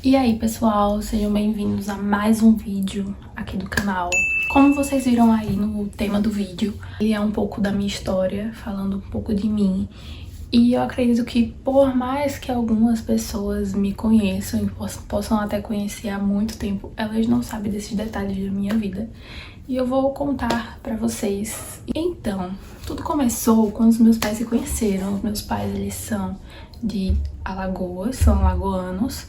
E aí pessoal, sejam bem-vindos a mais um vídeo aqui do canal. Como vocês viram aí no tema do vídeo, ele é um pouco da minha história, falando um pouco de mim. E eu acredito que por mais que algumas pessoas me conheçam e possam até conhecer há muito tempo, elas não sabem desses detalhes da minha vida. E eu vou contar pra vocês. Então, tudo começou quando os meus pais se conheceram. Os meus pais, eles são de Alagoas, são alagoanos.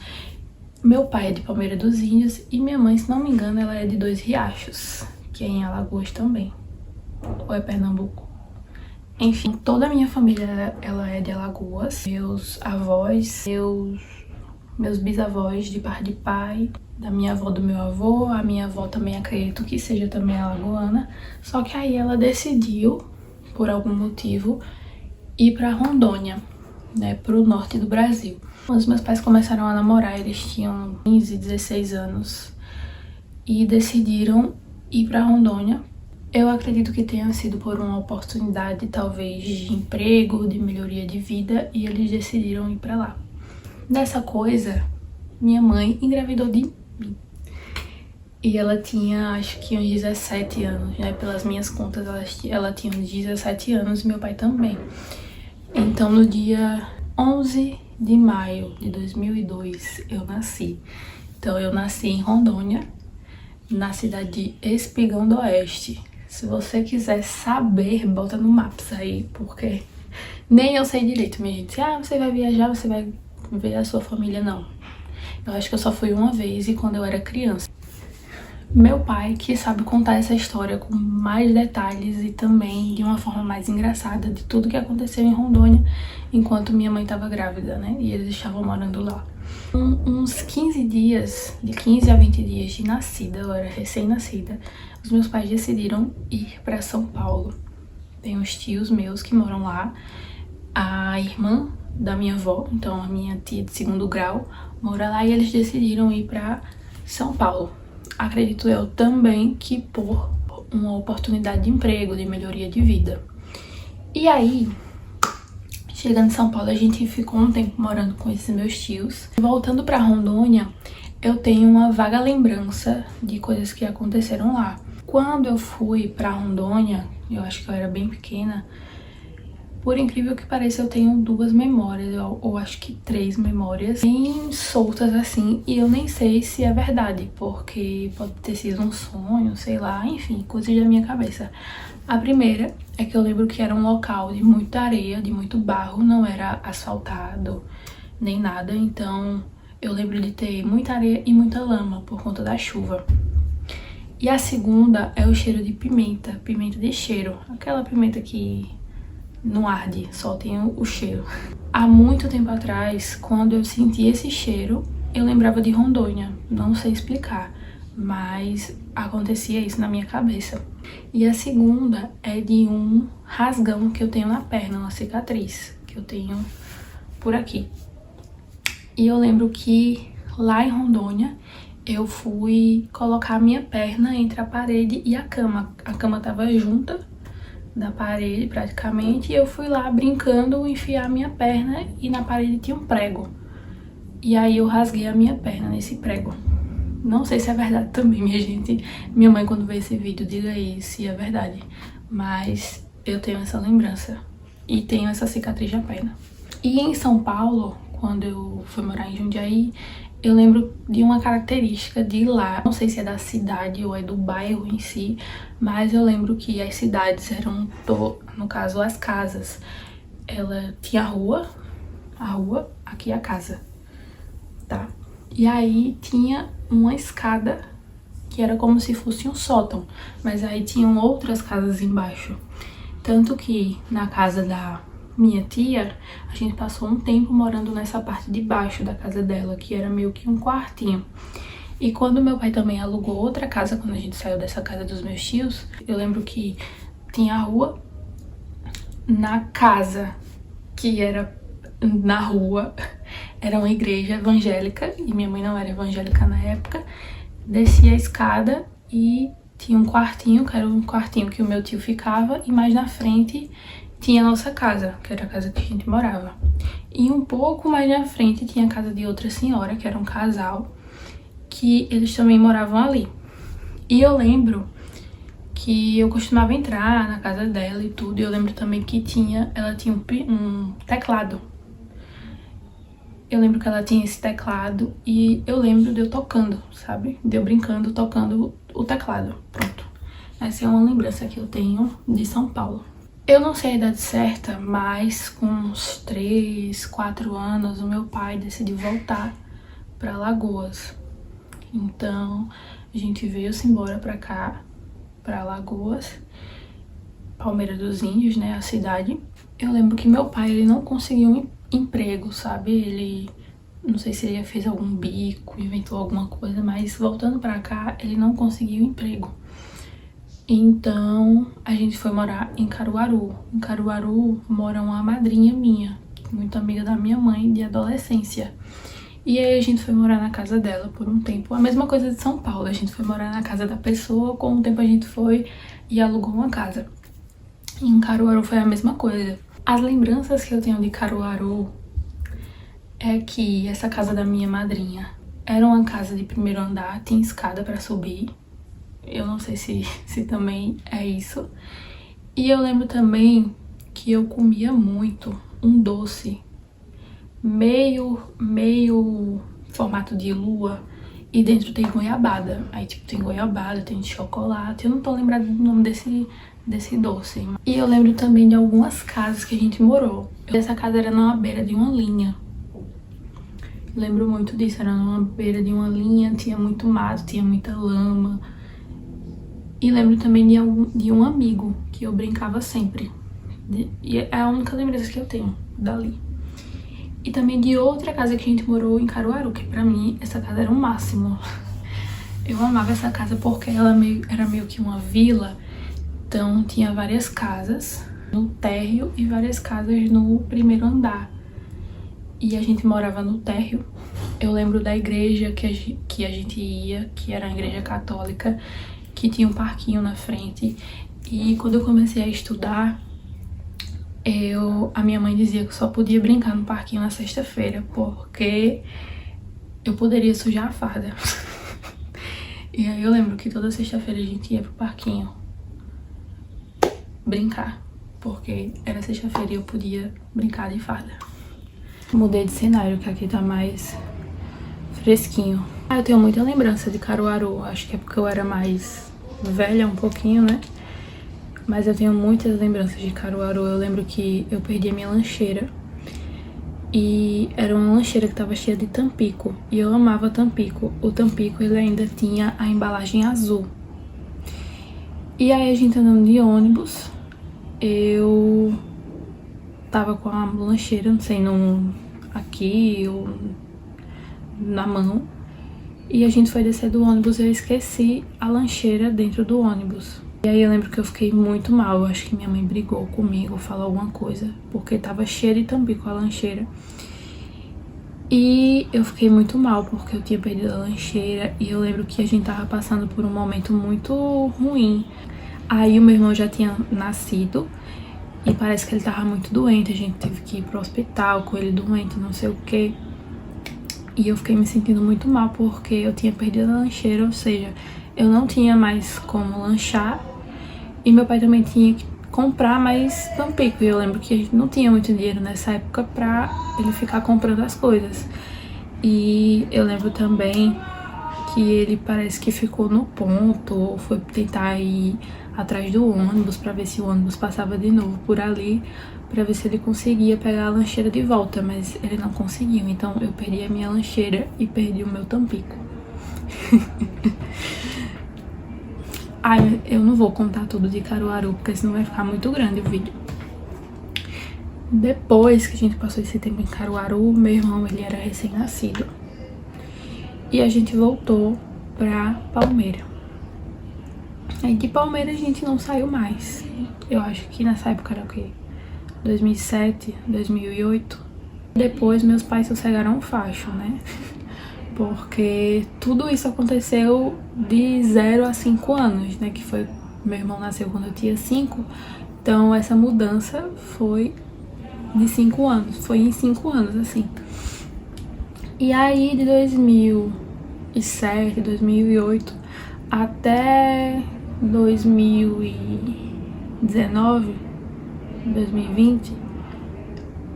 Meu pai é de Palmeira dos Índios e minha mãe, se não me engano, ela é de Dois Riachos, que é em Alagoas também. Ou é Pernambuco? Enfim, toda a minha família, ela é de Alagoas. Meus avós, meus bisavós de parte de pai, da minha avó, do meu avô, a minha avó também acredito que seja também alagoana. Só que aí ela decidiu, por algum motivo, ir pra Rondônia, né, pro norte do Brasil. Os meus pais começaram a namorar, eles tinham 15, 16 anos e decidiram ir pra Rondônia. Eu acredito que tenha sido por uma oportunidade, talvez, de emprego, de melhoria de vida, e eles decidiram ir pra lá. Nessa coisa, minha mãe engravidou de mim. E ela tinha, acho que uns 17 anos, né? Pelas minhas contas, ela tinha uns 17 anos e meu pai também. Então, no dia 11 de maio de 2002, eu nasci. Então, eu nasci em Rondônia, na cidade de Espigão do Oeste. Se você quiser saber, bota no Maps aí, porque nem eu sei direito, minha gente. Ah, você vai viajar, você vai ver a sua família, não. Eu acho que eu só fui uma vez e quando eu era criança. Meu pai, que sabe contar essa história com mais detalhes e também de uma forma mais engraçada de tudo que aconteceu em Rondônia enquanto minha mãe estava grávida, né? E eles estavam morando lá. Uns 15 dias, de 15 a 20 dias de nascida, eu era recém-nascida, os meus pais decidiram ir para São Paulo. Tem uns tios meus que moram lá, a irmã da minha avó, então a minha tia de segundo grau, mora lá e eles decidiram ir para São Paulo. Acredito eu também que por uma oportunidade de emprego, de melhoria de vida. E aí, chegando em São Paulo, a gente ficou um tempo morando com esses meus tios. Voltando pra Rondônia, eu tenho uma vaga lembrança de coisas que aconteceram lá. Quando eu fui pra Rondônia, eu acho que eu era bem pequena, por incrível que pareça, eu tenho duas memórias, ou acho que 3 memórias, bem soltas assim, e eu nem sei se é verdade, porque pode ter sido um sonho, sei lá, enfim, coisas da minha cabeça. A primeira é que eu lembro que era um local de muita areia, de muito barro, não era asfaltado nem nada, então eu lembro de ter muita areia e muita lama por conta da chuva. E a segunda é o cheiro de pimenta, pimenta de cheiro, aquela pimenta que não arde, só tem o cheiro. Há muito tempo atrás, quando eu senti esse cheiro, eu lembrava de Rondônia. Não sei explicar, mas acontecia isso na minha cabeça. E a segunda é de um rasgão que eu tenho na perna, uma cicatriz que eu tenho por aqui. E eu lembro que lá em Rondônia, eu fui colocar a minha perna entre a parede e a cama. A cama tava junta da parede praticamente, e eu fui lá brincando, enfiar minha perna e na parede tinha um prego. E aí eu rasguei a minha perna nesse prego. Não sei se é verdade também, minha gente. Minha mãe, quando vê esse vídeo, diga aí se é verdade. Mas eu tenho essa lembrança e tenho essa cicatriz na perna. E em São Paulo, quando eu fui morar em Jundiaí, eu lembro de uma característica de lá, não sei se é da cidade ou é do bairro em si, mas eu lembro que as cidades eram, no caso as casas, ela tinha a rua, aqui a casa, tá? E aí tinha uma escada que era como se fosse um sótão, mas aí tinham outras casas embaixo. Tanto que na casa da minha tia, a gente passou um tempo morando nessa parte de baixo da casa dela, que era meio que um quartinho. E quando meu pai também alugou outra casa, quando a gente saiu dessa casa dos meus tios, eu lembro que tinha a rua, na casa que era na rua, era uma igreja evangélica, e minha mãe não era evangélica na época. Descia a escada e tinha um quartinho, que era um quartinho que o meu tio ficava, e mais na frente tinha a nossa casa, que era a casa que a gente morava. E um pouco mais na frente tinha a casa de outra senhora, que era um casal, que eles também moravam ali. E eu lembro que eu costumava entrar na casa dela e tudo, e eu lembro também que ela tinha um teclado. Eu lembro que ela tinha esse teclado e eu lembro de eu tocando, sabe? De eu brincando, tocando o teclado. Pronto. Essa é uma lembrança que eu tenho de São Paulo. Eu não sei a idade certa, mas com uns 3, 4 anos, o meu pai decidiu voltar para Alagoas. Então, a gente veio-se embora pra cá, pra Alagoas, Palmeira dos Índios, né, a cidade. Eu lembro que meu pai, ele não conseguiu um emprego, sabe? Ele, não sei se ele fez algum bico, inventou alguma coisa, mas voltando pra cá, ele não conseguiu emprego. Então, a gente foi morar em Caruaru. Em Caruaru mora uma madrinha minha, muito amiga da minha mãe de adolescência. E aí a gente foi morar na casa dela por um tempo. A mesma coisa de São Paulo, a gente foi morar na casa da pessoa, com o tempo a gente foi e alugou uma casa. E em Caruaru foi a mesma coisa. As lembranças que eu tenho de Caruaru é que essa casa da minha madrinha era uma casa de primeiro andar, tinha escada pra subir. Eu não sei se também é isso. E eu lembro também que eu comia muito um doce meio formato de lua e dentro tem goiabada. Aí tipo tem goiabada, tem chocolate. Eu não tô lembrada do nome desse doce. E eu lembro também de algumas casas que a gente morou. Essa casa era na beira de uma linha. Lembro muito disso, era na beira de uma linha, tinha muito mato, tinha muita lama. E lembro também de um amigo que eu brincava sempre. E é a única lembrança que eu tenho dali. E também de outra casa que a gente morou em Caruaru, que pra mim essa casa era o máximo. Eu amava essa casa porque ela era meio que uma vila. Então tinha várias casas no térreo e várias casas no primeiro andar. E a gente morava no térreo. Eu lembro da igreja que a gente ia, que era a igreja católica, que tinha um parquinho na frente. E quando eu comecei a estudar, a minha mãe dizia que eu só podia brincar no parquinho na sexta-feira, porque eu poderia sujar a farda. E aí eu lembro que toda sexta-feira a gente ia pro parquinho brincar, porque era sexta-feira e eu podia brincar de farda. Mudei de cenário, que aqui tá mais fresquinho. Eu tenho muita lembrança de Caruaru, acho que é porque eu era mais velha um pouquinho, né? Mas eu tenho muitas lembranças de Caruaru. Eu lembro que eu perdi a minha lancheira. E era uma lancheira que tava cheia de Tampico. E eu amava Tampico. O Tampico, ele ainda tinha a embalagem azul. E aí a gente andando de ônibus, eu tava com a lancheira, não sei, aqui ou na mão. E a gente foi descer do ônibus e eu esqueci a lancheira dentro do ônibus. E aí eu lembro que eu fiquei muito mal, eu acho que minha mãe brigou comigo, falou alguma coisa, porque tava cheia de Tampico a lancheira. E eu fiquei muito mal, porque eu tinha perdido a lancheira, e eu lembro que a gente tava passando por um momento muito ruim. Aí o meu irmão já tinha nascido, e parece que ele tava muito doente, a gente teve que ir pro hospital com ele doente, não sei o quê. E eu fiquei me sentindo muito mal, porque eu tinha perdido a lancheira, ou seja, eu não tinha mais como lanchar. E meu pai também tinha que comprar mais Tampico. E eu lembro que a gente não tinha muito dinheiro nessa época pra ele ficar comprando as coisas. E eu lembro também que ele parece que ficou no ponto, ou foi tentar ir atrás do ônibus pra ver se o ônibus passava de novo por ali, pra ver se ele conseguia pegar a lancheira de volta, mas ele não conseguiu. Então eu perdi a minha lancheira e perdi o meu Tampico. Ai, eu não vou contar tudo de Caruaru, porque senão vai ficar muito grande o vídeo. Depois que a gente passou esse tempo em Caruaru, meu irmão, ele era recém-nascido. E a gente voltou pra Palmeira. Aí de Palmeira a gente não saiu mais. Eu acho que nessa época era o quê? 2007, 2008. Depois meus pais sossegaram o facho, né? Porque tudo isso aconteceu de 0 a 5 anos, né? Que foi, meu irmão nasceu quando eu tinha 5 Então essa mudança foi de 5 anos, foi em 5 anos, assim. E aí de 2007, 2008 até 2019, 2020,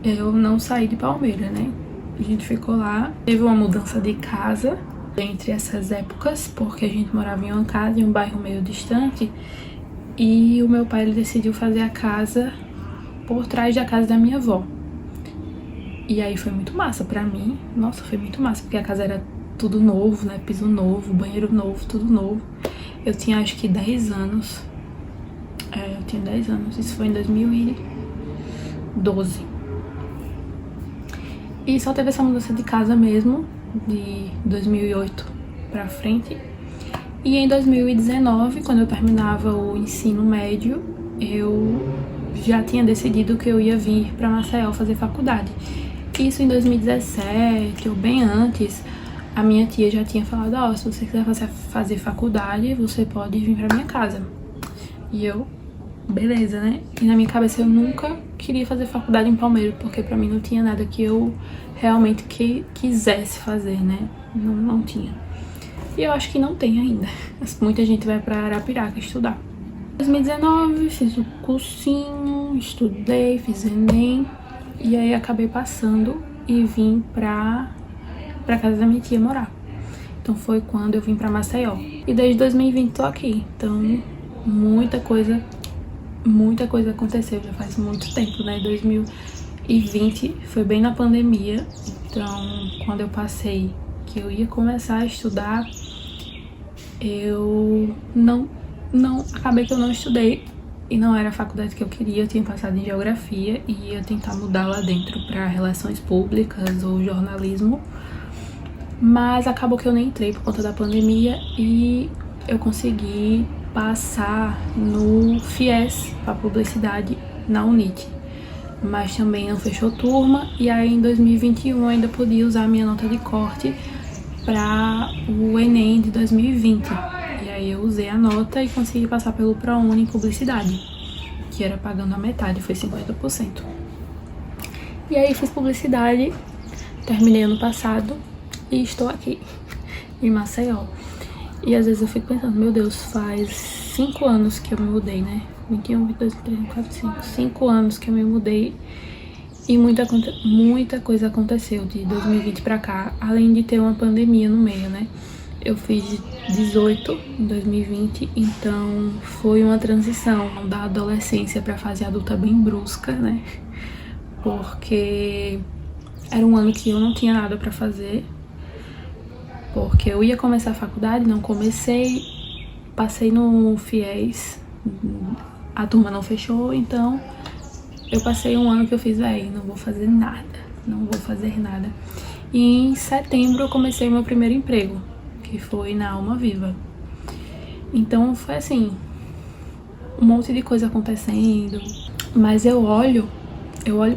eu não saí de Palmeira, né? A gente ficou lá, teve uma mudança de casa entre essas épocas, porque a gente morava em uma casa em um bairro meio distante, e o meu pai ele decidiu fazer a casa por trás da casa da minha avó. E aí foi muito massa pra mim, nossa, foi muito massa, porque a casa era tudo novo, né? Piso novo, banheiro novo, tudo novo. Eu tinha acho que 10 anos. Eu tinha 10 anos, isso foi em 2012. E só teve essa mudança de casa mesmo, de 2008 pra frente. E em 2019, quando eu terminava o ensino médio, eu já tinha decidido que eu ia vir pra Maceió fazer faculdade. Isso em 2017, ou bem antes, a minha tia já tinha falado, ó, se você quiser fazer faculdade, você pode vir pra minha casa. E eu, beleza, né? E na minha cabeça eu nunca queria fazer faculdade em Palmeira, porque pra mim não tinha nada que eu realmente quisesse fazer, né? Não tinha. E eu acho que não tem ainda. Muita gente vai pra Arapiraca estudar. Em 2019, fiz o cursinho, estudei, fiz Enem. E aí acabei passando e vim pra casa da minha tia morar. Então foi quando eu vim pra Maceió. E desde 2020 tô aqui. Então muita coisa aconteceu, já faz muito tempo, né? 2020 foi bem na pandemia. Então quando eu passei que eu ia começar a estudar, eu acabei que eu não estudei. E não era a faculdade que eu queria, eu tinha passado em geografia e ia tentar mudar lá dentro para relações públicas ou jornalismo. Mas acabou que eu nem entrei por conta da pandemia e eu consegui passar no FIES para publicidade na UNIT. Mas também não fechou turma e aí em 2021 eu ainda podia usar a minha nota de corte para o Enem de 2020. E aí eu usei a nota e consegui passar pelo ProUni em publicidade, que era pagando a metade, foi 50%. E aí fiz publicidade, terminei ano passado e estou aqui, em Maceió. E às vezes eu fico pensando, meu Deus, faz 5 anos que eu me mudei, né? 21, 22, 23, 24, 25, 5 anos que eu me mudei. E muita coisa aconteceu de 2020 pra cá, além de ter uma pandemia no meio, né? Eu fiz 18 em 2020, então foi uma transição da adolescência pra fase adulta bem brusca, né? Porque era um ano que eu não tinha nada pra fazer, porque eu ia começar a faculdade, não comecei, passei no FIES, a turma não fechou, então eu passei um ano que eu fiz, não vou fazer nada, E em setembro eu comecei meu primeiro emprego, que foi na Alma Viva. Então foi assim, um monte de coisa acontecendo, mas eu olho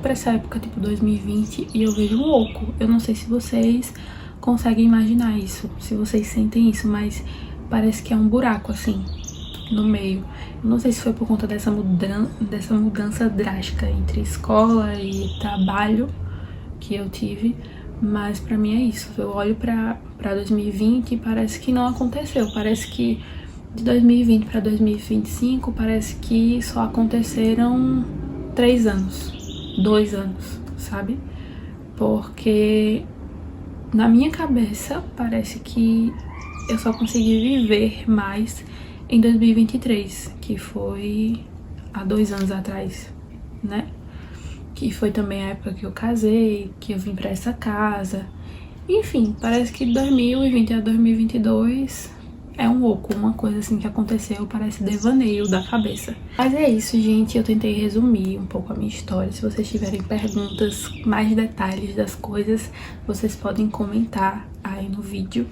pra essa época, tipo 2020, e eu vejo um oco. Eu não sei se vocês conseguem imaginar isso, se vocês sentem isso, mas parece que é um buraco assim, no meio. Eu não sei se foi por conta dessa mudança drástica entre escola e trabalho que eu tive, mas pra mim é isso. Eu olho pra 2020 e parece que não aconteceu. Parece que de 2020 pra 2025 parece que só aconteceram 3 anos, 2 anos, sabe? Porque na minha cabeça parece que eu só consegui viver mais em 2023, que foi há 2 anos atrás, né? Que foi também a época que eu casei, que eu vim pra essa casa. Enfim, parece que 2020 a 2022 é um oco, uma coisa assim que aconteceu, parece devaneio da cabeça. Mas é isso, gente, eu tentei resumir um pouco a minha história. Se vocês tiverem perguntas, mais detalhes das coisas, vocês podem comentar aí no vídeo.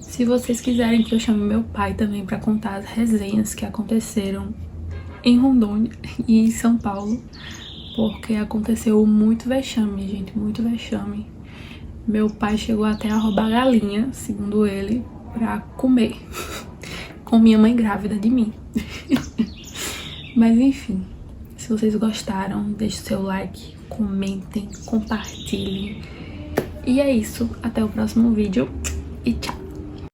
Se vocês quiserem que eu chame meu pai também pra contar as resenhas que aconteceram em Rondônia e em São Paulo, porque aconteceu muito vexame, gente, muito vexame. Meu pai chegou até a roubar galinha, segundo ele, pra comer, com minha mãe grávida de mim. Mas enfim, Se vocês gostaram, deixe seu like, comentem, compartilhem. E é isso, até o próximo vídeo e tchau!